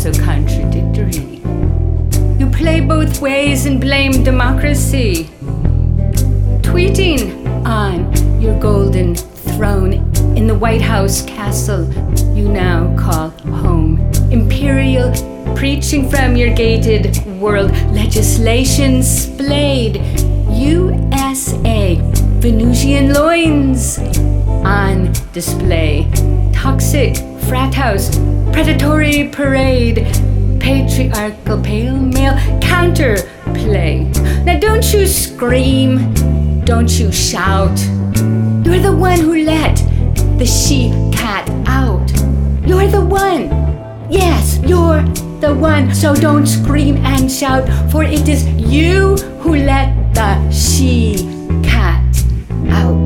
so contradictory. You play both ways and blame democracy. Tweeting on your golden throne in the White House castle you now call home. Imperial preaching from your gated world. Legislation splayed. USA Venusian loins on display. Toxic frat house, predatory parade, patriarchal pale male counterplay. Now don't you scream, don't you shout. You're the one who let the she-cat out. You're the one. Yes, you're the one. So don't scream and shout, for it is you who let the she-cat out.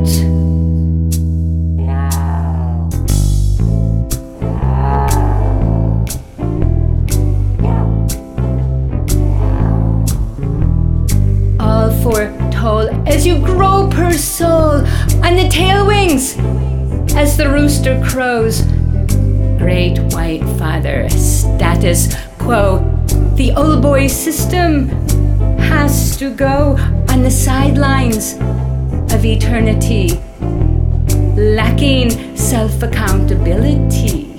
All foretold as you grope her soul on the tail wings as the rooster crows. Great white father, status quo. The old boy system has to go on the sidelines of eternity, lacking self-accountability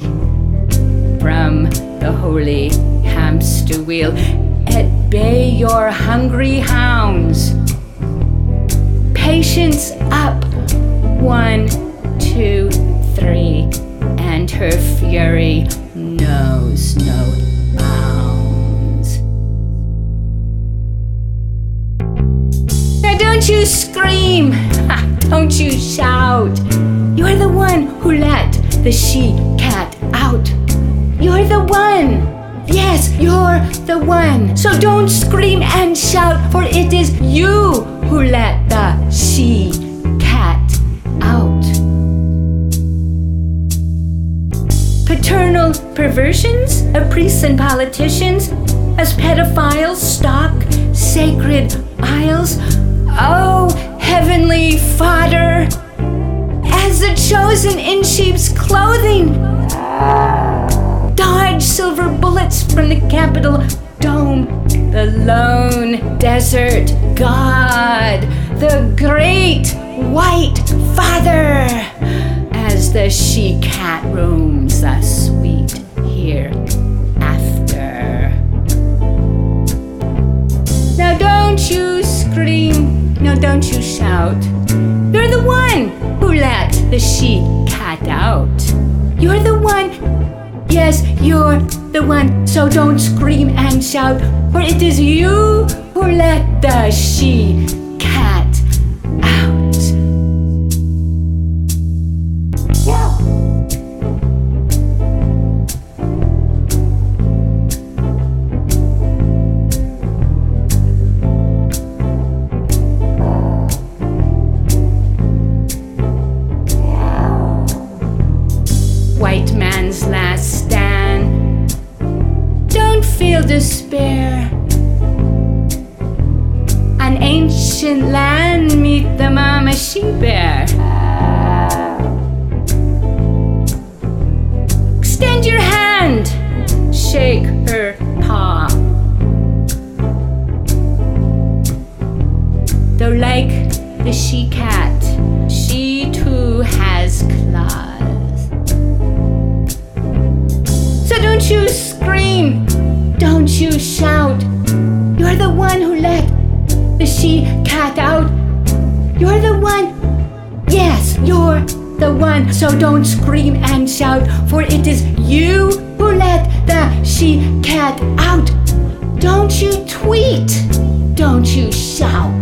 from the holy hamster wheel. At bay your hungry hounds. Patience up. 1, 2, 3, and her fury knows no bounds. Now don't you scream, don't you shout. You're the one who let the she-cat out. You're the one. Yes, you're the one. So don't scream and shout, for it is you who let the she-cat out. Paternal perversions of priests and politicians as pedophiles stalk sacred aisles. Oh, heavenly Father, as the chosen in sheep's clothing, dodge silver bullets from the Capitol dome. The lone desert God, the great white Father, as the she-cat roams the sweet hereafter. Now don't you scream, no don't you shout. You're the one who let the she-cat out. You're the one. Yes, you're the one, so don't scream and shout, for it is you who let the she-cat out. White man's last stand. Don't feel despair. On ancient land, meet the mama she-bear. Extend your hand, shake her paw. Though like the she-cat, she too has claws. So don't you scream, don't you shout. You're the one who let the she-cat out. You're the one. Yes, you're the one. So don't scream and shout, for it is you who let the she-cat out. Don't you tweet, don't you shout.